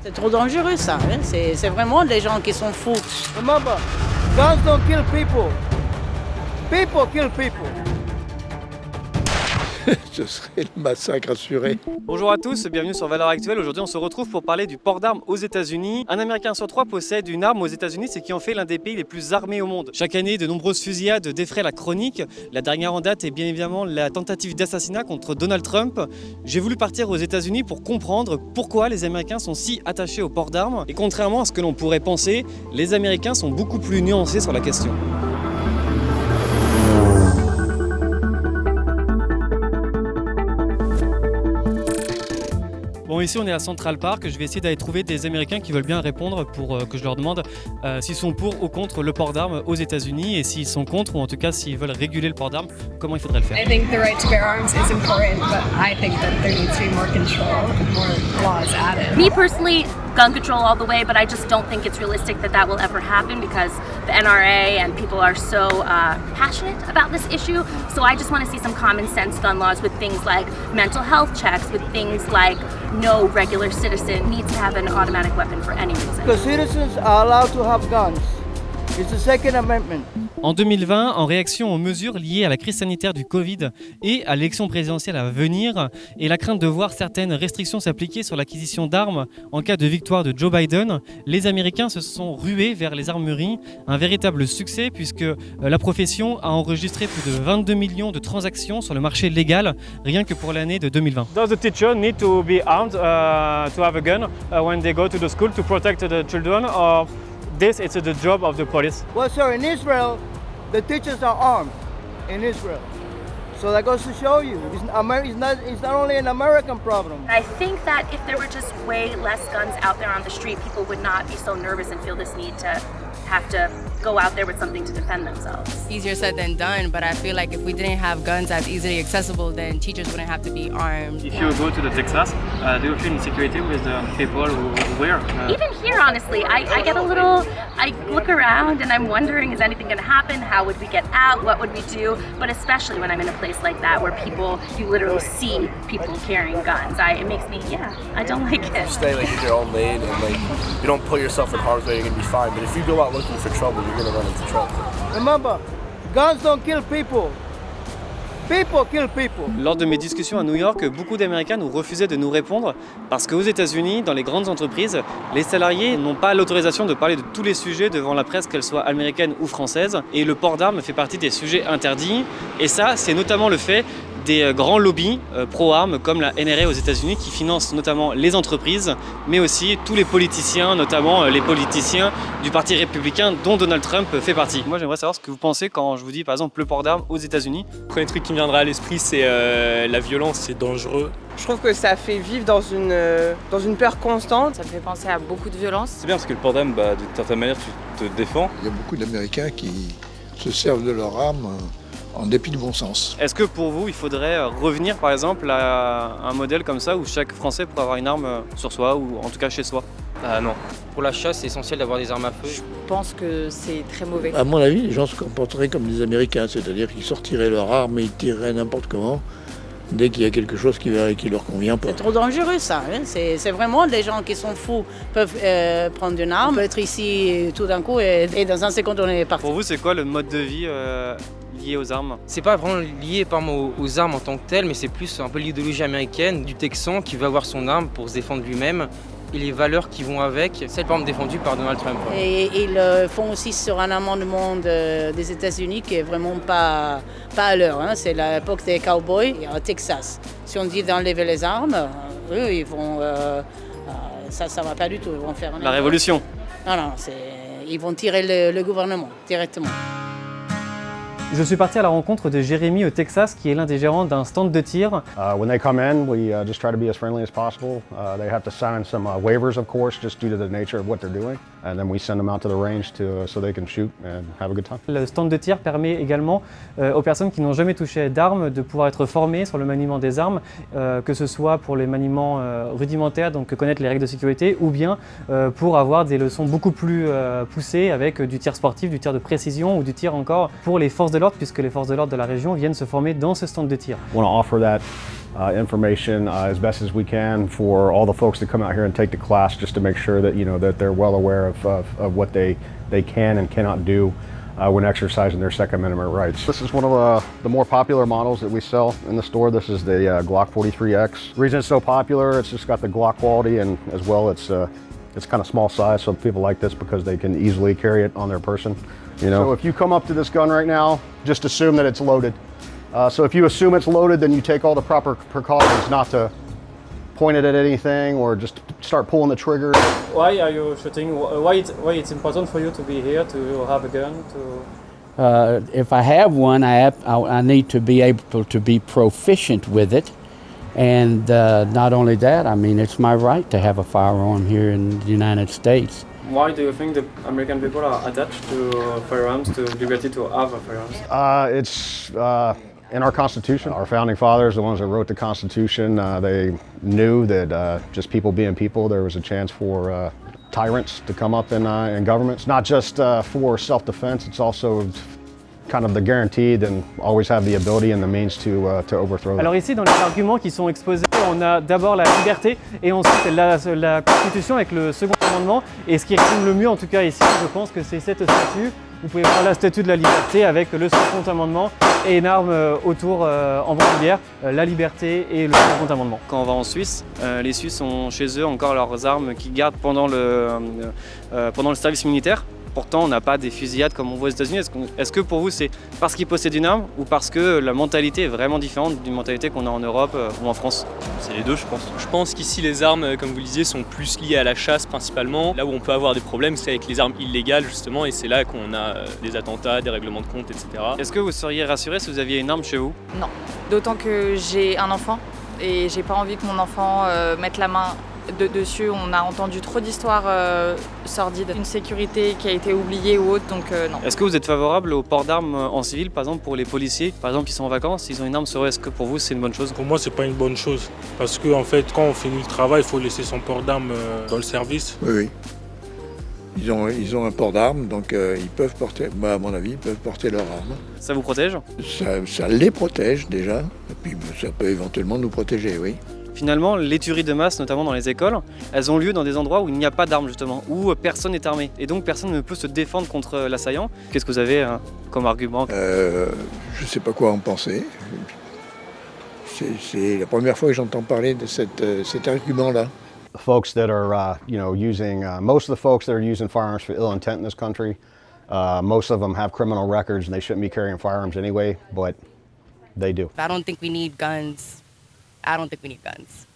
C'est trop dangereux ça, hein. C'est vraiment des gens qui sont fous. Remember, guns don't kill people. People kill people. Ce serait le massacre assuré. Bonjour à tous, bienvenue sur Valeurs Actuelles. Aujourd'hui, on se retrouve pour parler du port d'armes aux États-Unis. Un Américain sur 3 possède une arme aux États-Unis, ce qui en fait l'un des pays les plus armés au monde. Chaque année, de nombreuses fusillades défraient la chronique. La dernière en date est bien évidemment la tentative d'assassinat contre Donald Trump. J'ai voulu partir aux États-Unis pour comprendre pourquoi les Américains sont si attachés au port d'armes. Et contrairement à ce que l'on pourrait penser, les Américains sont beaucoup plus nuancés sur la question. Bon, ici on est à Central Park, je vais essayer d'aller trouver des Américains qui veulent bien répondre pour que je leur demande s'ils sont pour ou contre le port d'armes aux États-Unis et s'ils sont contre ou en tout cas s'ils veulent réguler le port d'armes, comment il faudrait le faire. I think the right to bear arms is important, but I think that there needs to be more control and more laws added. Me personally, gun control all the way, but I just don't think it's realistic that that will ever happen because the NRA and people are so passionate about this issue. So I just want to see some common sense gun laws with things like mental health checks, with things like no regular citizen needs to have an automatic weapon for any reason. Because citizens are allowed to have guns. It's the Second Amendment. En 2020, en réaction aux mesures liées à la crise sanitaire du Covid et à l'élection présidentielle à venir et la crainte de voir certaines restrictions s'appliquer sur l'acquisition d'armes en cas de victoire de Joe Biden, les Américains se sont rués vers les armeries, un véritable succès puisque la profession a enregistré plus de 22 millions de transactions sur le marché légal rien que pour l'année de 2020. Does the teacher need to be armed to have a gun when they go to the school to protect the children or this is the job of the police? Well, sir, in Israel, the teachers are armed in Israel. So that goes to show you, it's not only an American problem. I think that if there were just way less guns out there on the street, people would not be so nervous and feel this need to have to go out there with something to defend themselves. Easier said than done, but I feel like if we didn't have guns as easily accessible, then teachers wouldn't have to be armed. If you go to the Texas, do you feel insecurity with the people who wear? Even here, honestly, I get a little, I look around and I'm wondering, is anything going to happen? How would we get out? What would we do? But especially when I'm in a place like that where people, you literally see people carrying guns. It makes me, I don't like it. Stay in your own lane and you don't put yourself in harm's way, you're gonna be fine. But if you go out looking for trouble, you're gonna run into trouble. Remember, guns don't kill people. People kill people. Lors de mes discussions à New York, beaucoup d'Américains nous refusaient de nous répondre parce qu'aux États-Unis, dans les grandes entreprises, les salariés n'ont pas l'autorisation de parler de tous les sujets devant la presse, qu'elle soit américaine ou française. Et le port d'armes fait partie des sujets interdits. Et ça, c'est notamment le fait des grands lobbies pro-armes comme la NRA aux États-Unis qui financent notamment les entreprises, mais aussi tous les politiciens, notamment les politiciens du Parti républicain dont Donald Trump fait partie. Moi, j'aimerais savoir ce que vous pensez quand je vous dis par exemple le port d'armes aux États-Unis. Le premier truc qui me viendra à l'esprit, c'est la violence, c'est dangereux. Je trouve que ça fait vivre dans une peur constante. Ça me fait penser à beaucoup de violence. C'est bien parce que le port d'armes, d'une certaine manière, tu te défends. Il y a beaucoup d'Américains qui se servent de leur arme en dépit du bon sens. Est-ce que pour vous, il faudrait revenir par exemple à un modèle comme ça où chaque Français pourrait avoir une arme sur soi ou en tout cas chez soi? Non. Pour la chasse, c'est essentiel d'avoir des armes à feu. Je pense que c'est très mauvais. À mon avis, les gens se comporteraient comme des Américains, c'est-à-dire qu'ils sortiraient leur arme et ils tireraient n'importe comment dès qu'il y a quelque chose qui leur convient pas. C'est trop dangereux ça, hein. C'est vraiment des gens qui sont fous peuvent prendre une arme, on peut être ici tout d'un coup et dans un second on est parti. Pour vous, c'est quoi le mode de vie lié aux armes? C'est pas vraiment lié par exemple, aux armes en tant que telles, mais c'est plus un peu l'idéologie américaine du Texan qui veut avoir son arme pour se défendre lui-même et les valeurs qui vont avec, celles par exemple défendues par Donald Trump. Et ils font aussi sur un amendement des États-Unis qui est vraiment pas à l'heure, hein. C'est l'époque des cowboys au Texas. Si on dit d'enlever les armes, eux ils vont, ça va pas du tout, ils vont faire la révolution. Non, ils vont tirer le gouvernement directement. Je suis parti à la rencontre de Jérémy au Texas, qui est l'un des gérants d'un stand de tir. When they come in, we just try to be as friendly as possible. They have to sign some waivers, of course, just due to the nature of what they're doing. And then we send them out to the range so they can shoot and have a good time. Le stand de tir permet également aux personnes qui n'ont jamais touché d'armes de pouvoir être formées sur le maniement des armes, que ce soit pour les maniements rudimentaires, donc connaître les règles de sécurité, ou bien pour avoir des leçons beaucoup plus poussées avec du tir sportif, du tir de précision ou du tir encore pour les forces de de l'ordre, puisque les forces de l'ordre de la région viennent se former dans ce stand de tir. We want to offer that information as best as we can for all the folks that come out here and take the class, just to make sure that that they're well aware of what they can and cannot do when exercising their Second Amendment rights. This is one of the more popular models that we sell in the store. This is the Glock 43X. The reason it's so popular, it's just got the Glock quality, and as well it's kind of small size, so people like this because they can easily carry it on their person. So if you come up to this gun right now, just assume that it's loaded. So if you assume it's loaded, then you take all the proper precautions not to point it at anything or just start pulling the trigger. Why are you shooting? Why it's important for you to be here, to have a gun? If I have one, I need to be able to be proficient with it. And not only that, I mean, it's my right to have a firearm here in the United States. Why do you think the American people are attached to firearms, to liberty to have a firearms? It's in our Constitution. Our founding fathers, the ones that wrote the Constitution, they knew that just people being people, there was a chance for tyrants to come up in government. It's not just for self-defense, it's also kind of the guaranteed and always have the ability and the means to overthrow them. Alors ici, dans les arguments qui sont exposés, on a d'abord la liberté et ensuite la Constitution avec le second amendement. Et ce qui exprime le mieux, en tout cas ici, je pense que c'est cette statue. Vous pouvez voir la statue de la liberté avec le second amendement et une arme autour en bandoulière, la liberté et le second amendement. Quand on va en Suisse, les Suisses ont chez eux encore leurs armes qu'ils gardent pendant le service militaire. Pourtant, on n'a pas des fusillades comme on voit aux États-Unis. Est-ce que pour vous, c'est parce qu'ils possèdent une arme ou parce que la mentalité est vraiment différente d'une mentalité qu'on a en Europe ou en France? C'est les deux, je pense. Je pense qu'ici, les armes, comme vous le disiez, sont plus liées à la chasse principalement. Là où on peut avoir des problèmes, c'est avec les armes illégales, justement, et c'est là qu'on a des attentats, des règlements de compte, etc. Est-ce que vous seriez rassuré si vous aviez une arme chez vous? Non. D'autant que j'ai un enfant et j'ai pas envie que mon enfant mette la main dessus. On a entendu trop d'histoires sordides, une sécurité qui a été oubliée ou autre, donc non. Est-ce que vous êtes favorable au port d'armes en civil, par exemple pour les policiers, par exemple qui sont en vacances, ils ont une arme sur eux, est-ce que pour vous c'est une bonne chose? Pour moi c'est pas une bonne chose, parce que en fait quand on finit le travail, il faut laisser son port d'armes dans le service. Oui. Ils ont un port d'armes, donc ils peuvent porter, à mon avis, ils peuvent porter leur arme. Ça vous protège? Ça les protège déjà, et puis ça peut éventuellement nous protéger, oui. Finalement, les tueries de masse, notamment dans les écoles, elles ont lieu dans des endroits où il n'y a pas d'armes justement, où personne n'est armé. Et donc personne ne peut se défendre contre l'assaillant. Qu'est-ce que vous avez comme argument? Je ne sais pas quoi en penser. C'est la première fois que j'entends parler de cet argument-là. Folks that are, using, most of the folks that are using firearms for ill intent in this country, most of them have criminal records and they shouldn't be carrying firearms anyway, but they do. I don't think we need guns. I don't think we need guns.